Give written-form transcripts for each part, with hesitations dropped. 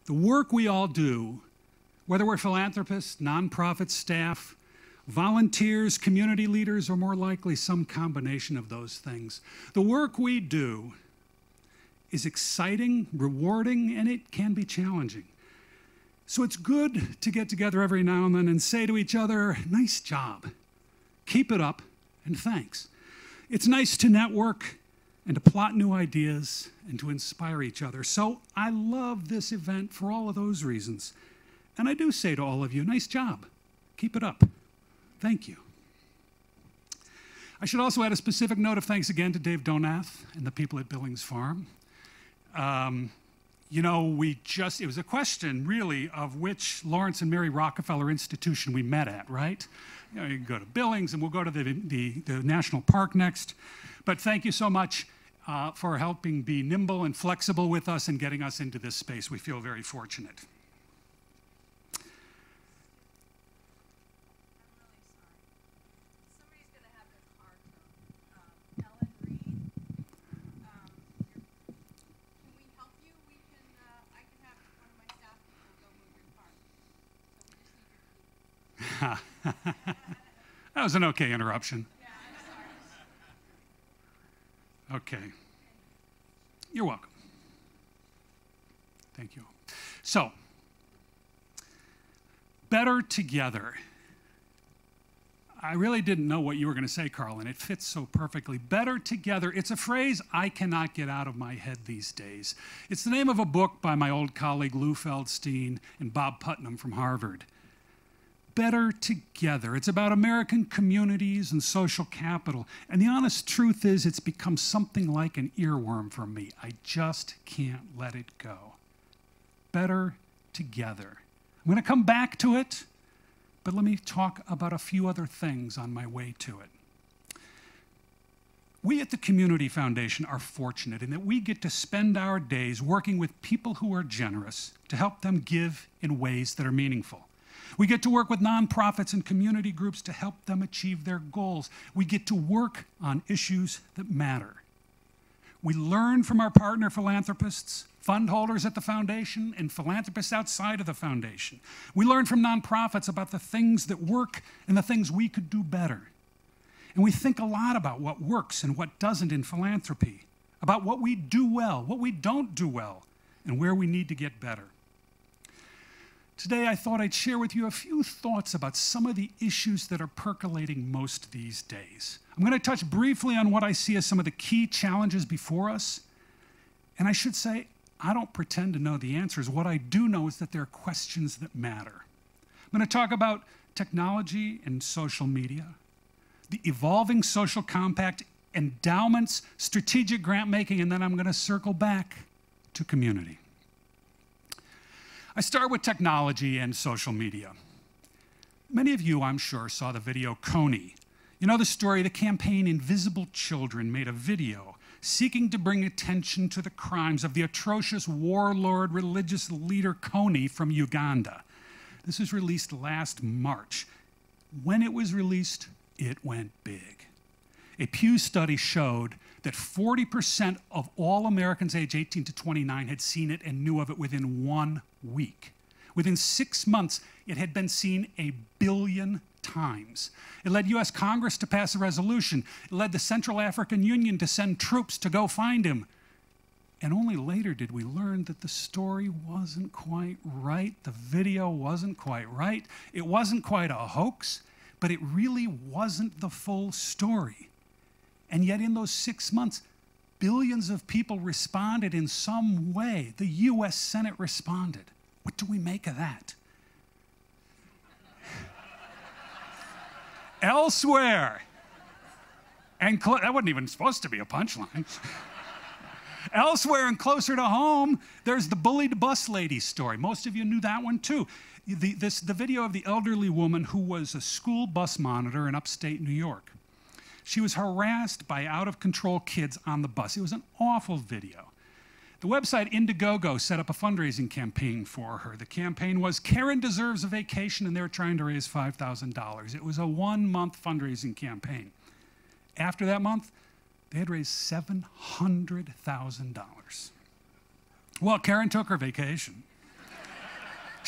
The work we all do, whether we're philanthropists, nonprofit staff, volunteers, community leaders, or more likely some combination of those things, the work we do is exciting, rewarding, and it can be challenging. So it's good to get together every now and then and say to each other, nice job, keep it up, and thanks. It's nice to network and to plot new ideas and to inspire each other. So I love this event for all of those reasons. And I do say to all of you, nice job, keep it up, thank you. I should also add a specific note of thanks again to Dave Donath and the people at Billings Farm. You know, it was a question, really, of which Lawrence and Mary Rockefeller institution we met at, right? You know, you can go to Billings, and we'll go to the National Park next. But thank you so much for helping be nimble and flexible with us and getting us into this space. We feel very fortunate. That was an okay interruption. Okay. You're welcome. Thank you. So, better together. I really didn't know what you were going to say, Carl, and it fits so perfectly. Better together. It's a phrase I cannot get out of my head these days. It's the name of a book by my old colleague Lou Feldstein and Bob Putnam from Harvard. Better together. It's about American communities and social capital. And the honest truth is it's become something like an earworm for me. I just can't let it go. Better together. I'm going to come back to it, but let me talk about a few other things on my way to it. We at the Community Foundation are fortunate in that we get to spend our days working with people who are generous to help them give in ways that are meaningful. We get to work with nonprofits and community groups to help them achieve their goals. We get to work on issues that matter. We learn from our partner philanthropists, fund holders at the foundation, and philanthropists outside of the foundation. We learn from nonprofits about the things that work and the things we could do better. And we think a lot about what works and what doesn't in philanthropy, about what we do well, what we don't do well, and where we need to get better. Today, I thought I'd share with you a few thoughts about some of the issues that are percolating most these days. I'm going to touch briefly on what I see as some of the key challenges before us. And I should say, I don't pretend to know the answers. What I do know is that there are questions that matter. I'm going to talk about technology and social media, the evolving social compact, endowments, strategic grant making, and then I'm going to circle back to community. I start with technology and social media. Many of you, I'm sure, saw the video Coney. You know the story, the campaign Invisible Children made a video seeking to bring attention to the crimes of the atrocious warlord religious leader Coney from Uganda. This was released last March. When it was released, it went big. A Pew study showed that 40% of all Americans age 18 to 29 had seen it and knew of it within 1 week. Within 6 months, it had been seen 1 billion times. It led U.S. Congress to pass a resolution. It led the Central African Union to send troops to go find him. And only later did we learn that the story wasn't quite right. The video wasn't quite right. It wasn't quite a hoax, but it really wasn't the full story. And yet in those 6 months, billions of people responded in some way. The U.S. Senate responded. What do we make of that? Elsewhere, and that wasn't even supposed to be a punchline. Elsewhere and closer to home, there's the bullied bus lady story. Most of you knew that one too. The video of the elderly woman who was a school bus monitor in upstate New York. She was harassed by out-of-control kids on the bus. It was an awful video. The website Indiegogo set up a fundraising campaign for her. The campaign was Karen Deserves a Vacation, and they were trying to raise $5,000. It was a 1-month fundraising campaign. After that month, they had raised $700,000. Well, Karen took her vacation.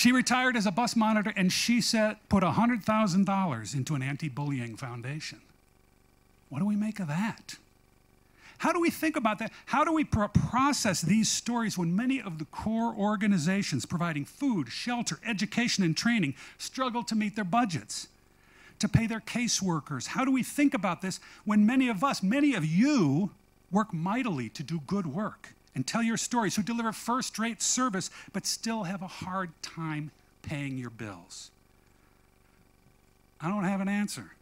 She retired as a bus monitor, and she put $100,000 into an anti-bullying foundation. What do we make of that? How do we think about that? How do we process these stories when many of the core organizations providing food, shelter, education, and training struggle to meet their budgets, to pay their caseworkers? How do we think about this when many of us, many of you, work mightily to do good work and tell your stories, who deliver first-rate service but still have a hard time paying your bills? I don't have an answer.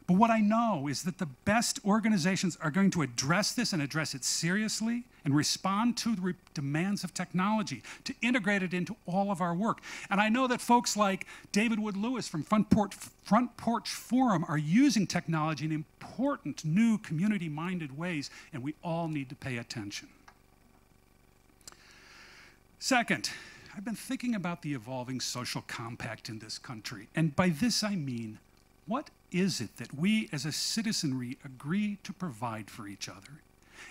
But what I know is that the best organizations are going to address this and address it seriously and respond to the demands of technology, to integrate it into all of our work. And I know that folks like David Wood Lewis from Front Porch Forum are using technology in important new community-minded ways, and we all need to pay attention. Second, I've been thinking about the evolving social compact in this country. And by this I mean, what is it that we as a citizenry agree to provide for each other?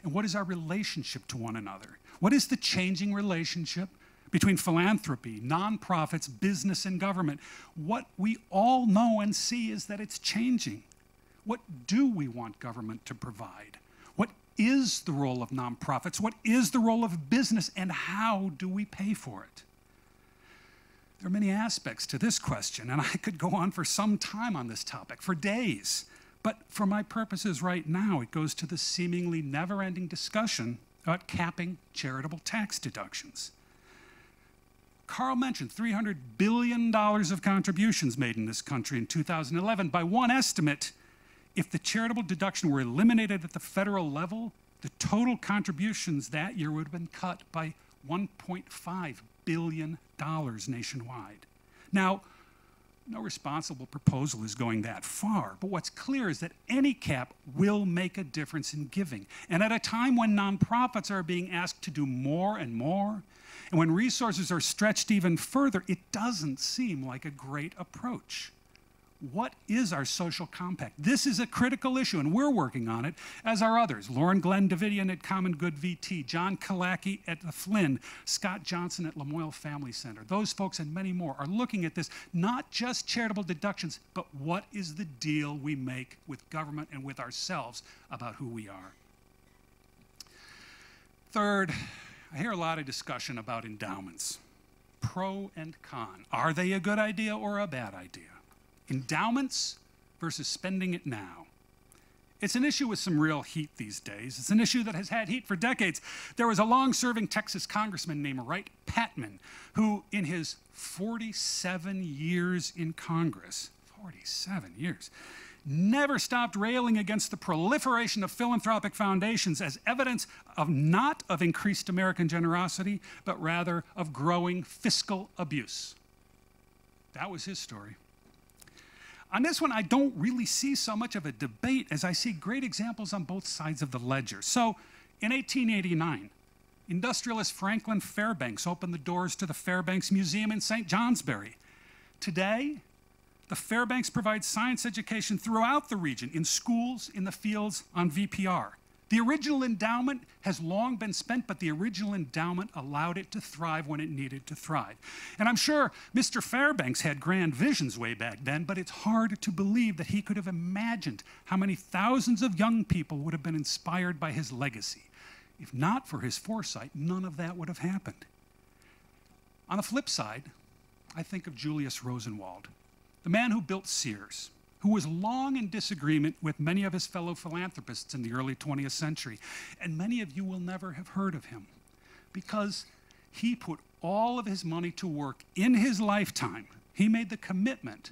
And what is our relationship to one another? What is the changing relationship between philanthropy, nonprofits, business, and government? What we all know and see is that it's changing. What do we want government to provide? What is the role of nonprofits? What is the role of business? And how do we pay for it? There are many aspects to this question, and I could go on for some time on this topic, for days. But for my purposes right now, it goes to the seemingly never-ending discussion about capping charitable tax deductions. Carl mentioned $300 billion of contributions made in this country in 2011. By one estimate, if the charitable deduction were eliminated at the federal level, the total contributions that year would have been cut by $1.5 billion nationwide. Now, no responsible proposal is going that far, but what's clear is that any cap will make a difference in giving. And at a time when nonprofits are being asked to do more and more, and when resources are stretched even further, it doesn't seem like a great approach. What is our social compact? This is a critical issue, and we're working on it, as are others. Lauren Glenn Davidian at Common Good VT, John Kalaki at the Flynn, Scott Johnson at Lamoille Family Center. Those folks and many more are looking at this, not just charitable deductions, but what is the deal we make with government and with ourselves about who we are. Third, I hear a lot of discussion about endowments. Pro and con. Are they a good idea or a bad idea? Endowments versus spending it now. It's an issue with some real heat these days. It's an issue that has had heat for decades. There was a long-serving Texas congressman named Wright Patman, who in his 47 years in Congress, 47 years, never stopped railing against the proliferation of philanthropic foundations as evidence of not of increased American generosity, but rather of growing fiscal abuse. That was his story. On this one, I don't really see so much of a debate as I see great examples on both sides of the ledger. So, in 1889, industrialist Franklin Fairbanks opened the doors to the Fairbanks Museum in St. Johnsbury. Today, the Fairbanks provides science education throughout the region, in schools, in the fields, on VPR. The original endowment has long been spent, but the original endowment allowed it to thrive when it needed to thrive. And I'm sure Mr. Fairbanks had grand visions way back then, but it's hard to believe that he could have imagined how many thousands of young people would have been inspired by his legacy. If not for his foresight, none of that would have happened. On the flip side, I think of Julius Rosenwald, the man who built Sears, who was long in disagreement with many of his fellow philanthropists in the early 20th century. And many of you will never have heard of him because he put all of his money to work in his lifetime. He made the commitment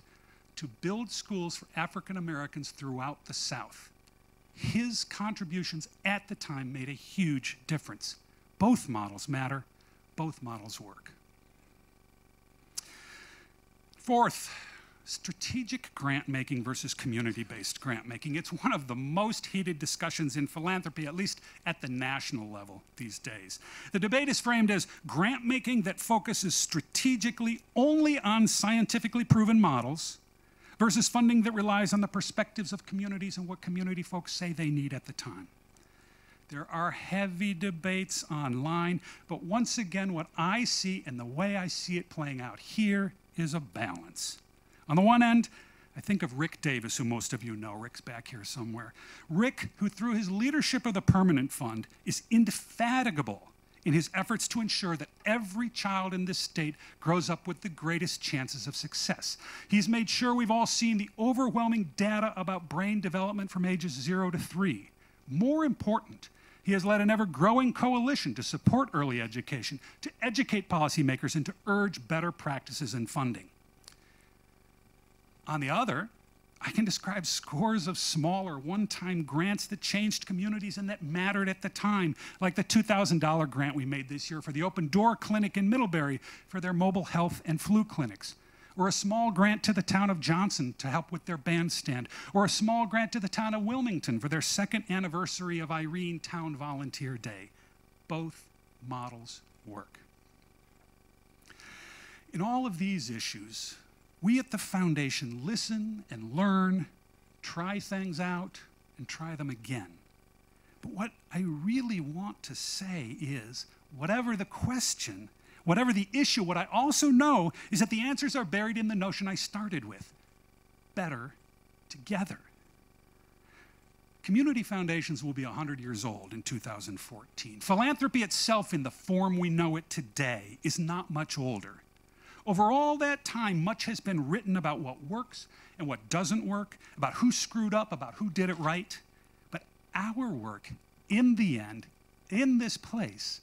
to build schools for African Americans throughout the South. His contributions at the time made a huge difference. Both models matter, both models work. Fourth, strategic grant making versus community-based grant making. It's one of the most heated discussions in philanthropy, at least at the national level these days. The debate is framed as grant making that focuses strategically only on scientifically proven models versus funding that relies on the perspectives of communities and what community folks say they need at the time. There are heavy debates online, but once again, what I see and the way I see it playing out here is a balance. On the one end, I think of Rick Davis, who most of you know. Rick's back here somewhere. Rick, who through his leadership of the Permanent Fund, is indefatigable in his efforts to ensure that every child in this state grows up with the greatest chances of success. He's made sure we've all seen the overwhelming data about brain development from ages 0 to 3. More important, he has led an ever-growing coalition to support early education, to educate policymakers, and to urge better practices and funding. On the other, I can describe scores of smaller one-time grants that changed communities and that mattered at the time, like the $2,000 grant we made this year for the Open Door Clinic in Middlebury for their mobile health and flu clinics, or a small grant to the town of Johnson to help with their bandstand, or a small grant to the town of Wilmington for their 2nd anniversary of Irene Town Volunteer Day. Both models work. In all of these issues, we at the Foundation listen and learn, try things out, and try them again. But what I really want to say is, whatever the question, whatever the issue, what I also know is that the answers are buried in the notion I started with: better together. Community foundations will be 100 years old in 2014. Philanthropy itself, in the form we know it today, is not much older. Over all that time, much has been written about what works and what doesn't work, about who screwed up, about who did it right. But our work, in the end, in this place,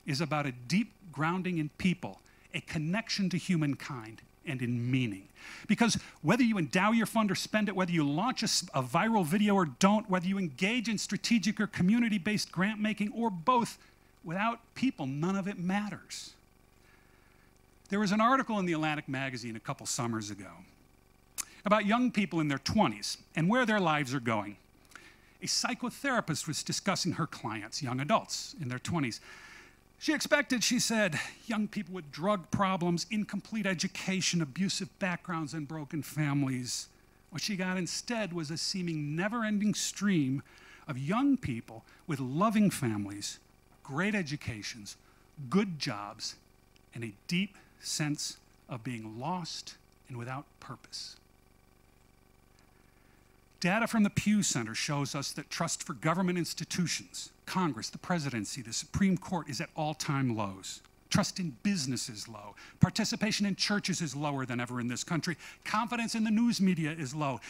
is about a deep grounding in people, a connection to humankind, and in meaning. Because whether you endow your fund or spend it, whether you launch a viral video or don't, whether you engage in strategic or community-based grant making or both, without people, none of it matters. There was an article in the Atlantic magazine a couple summers ago about young people in their 20s and where their lives are going. A psychotherapist was discussing her clients, young adults in their 20s. She expected, she said, young people with drug problems, incomplete education, abusive backgrounds, and broken families. What she got instead was a seeming never-ending stream of young people with loving families, great educations, good jobs, and a deep sense of being lost and without purpose. Data from the Pew Center shows us that trust for government institutions, Congress, the presidency, the Supreme Court, is at all-time lows. Trust in business is low. Participation in churches is lower than ever in this country. Confidence in the news media is low.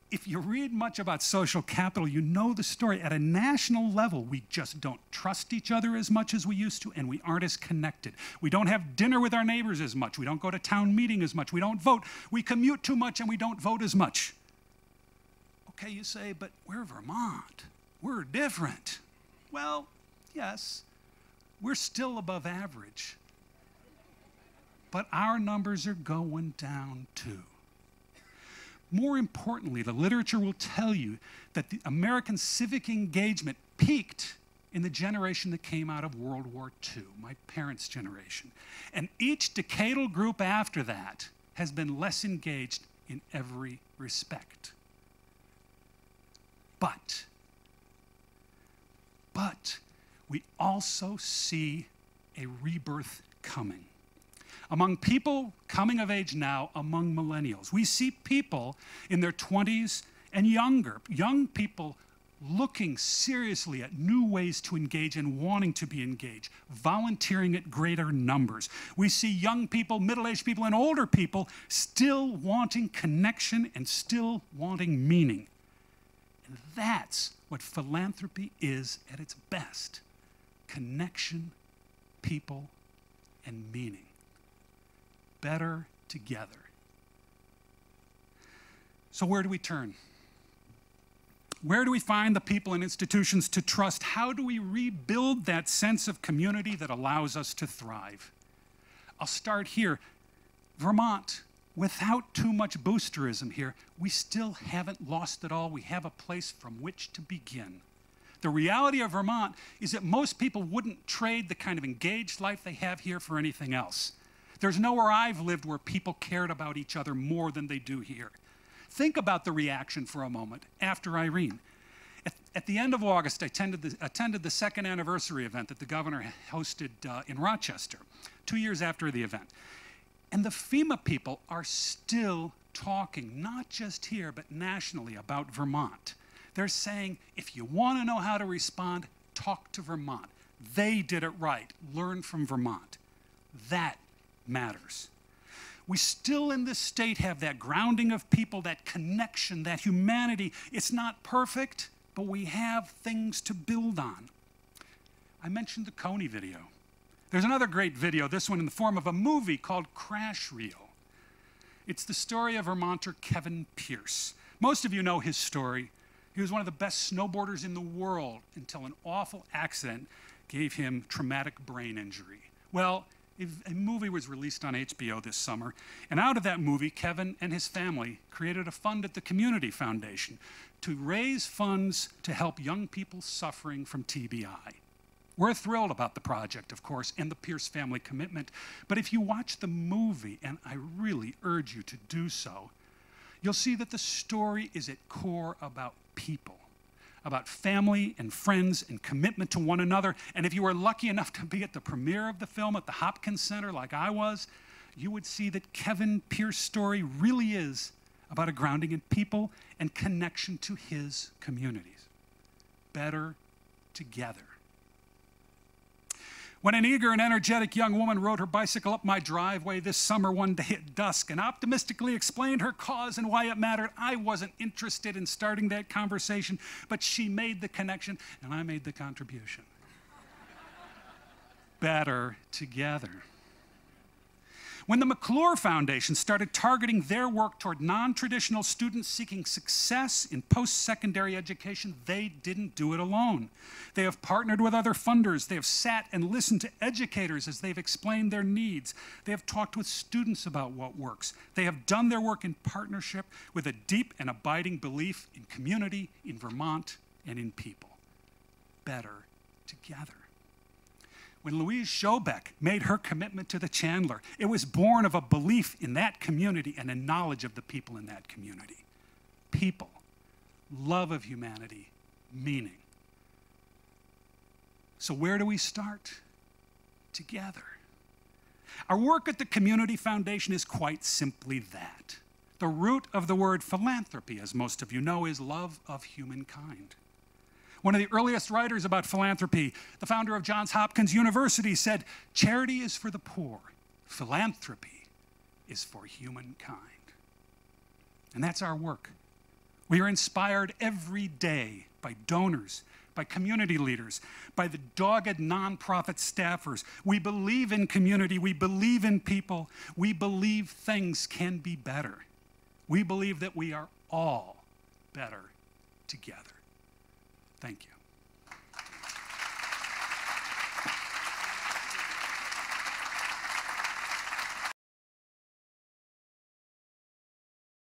If you read much about social capital, you know the story. At a national level, we just don't trust each other as much as we used to, and we aren't as connected. We don't have dinner with our neighbors as much. We don't go to town meeting as much. We don't vote. We commute too much, and we don't vote as much. Okay, you say, but we're Vermont. We're different. Well, yes, we're still above average. But our numbers are going down too. More importantly, the literature will tell you that the American civic engagement peaked in the generation that came out of World War II, my parents' generation. And each decadal group after that has been less engaged in every respect. But we also see a rebirth coming. Among people coming of age now, among millennials, we see people in their 20s and younger, young people looking seriously at new ways to engage and wanting to be engaged, volunteering at greater numbers. We see young people, middle-aged people, and older people still wanting connection and still wanting meaning. And that's what philanthropy is at its best: connection, people, and meaning. Better together. So where do we turn? Where do we find the people and institutions to trust? How do we rebuild that sense of community that allows us to thrive? I'll start here. Vermont, without too much boosterism here, we still haven't lost it all. We have a place from which to begin. The reality of Vermont is that most people wouldn't trade the kind of engaged life they have here for anything else. There's nowhere I've lived where people cared about each other more than they do here. Think about the reaction for a moment after Irene. At the end of August, I attended the second anniversary event that the governor hosted in Rochester, 2 years after the event. And the FEMA people are still talking, not just here, but nationally, about Vermont. They're saying, if you want to know how to respond, talk to Vermont. They did it right. Learn from Vermont. That matters. We still in this state have that grounding of people, that connection, that humanity. It's not perfect, but we have things to build on. I mentioned the Coney video. There's another great video, this one in the form of a movie called Crash Reel. It's the story of Vermonter Kevin Pierce. Most of you know his story. He was one of the best snowboarders in the world until an awful accident gave him traumatic brain injury. Well, a movie was released on HBO this summer, and out of that movie, Kevin and his family created a fund at the Community Foundation to raise funds to help young people suffering from TBI. We're thrilled about the project, of course, and the Pierce family commitment, but if you watch the movie, and I really urge you to do so, you'll see that the story is at core about people, about family and friends and commitment to one another. And if you were lucky enough to be at the premiere of the film at the Hopkins Center like I was, you would see that Kevin Pierce's story really is about a grounding in people and connection to his communities. Better together. When an eager and energetic young woman rode her bicycle up my driveway this summer one day at dusk and optimistically explained her cause and why it mattered, I wasn't interested in starting that conversation, but she made the connection and I made the contribution. Better together. When the McClure Foundation started targeting their work toward non-traditional students seeking success in post-secondary education, they didn't do it alone. They have partnered with other funders. They have sat and listened to educators as they've explained their needs. They have talked with students about what works. They have done their work in partnership with a deep and abiding belief in community, in Vermont, and in people. Better together. When Louise Schobeck made her commitment to the Chandler, it was born of a belief in that community and a knowledge of the people in that community. People, love of humanity, meaning. So where do we start? Together. Our work at the Community Foundation is quite simply that. The root of the word philanthropy, as most of you know, is love of humankind. One of the earliest writers about philanthropy, the founder of Johns Hopkins University, said, "Charity is for the poor, philanthropy is for humankind." And that's our work. We are inspired every day by donors, by community leaders, by the dogged nonprofit staffers. We believe in community, we believe in people, we believe things can be better. We believe that we are all better together. Thank you.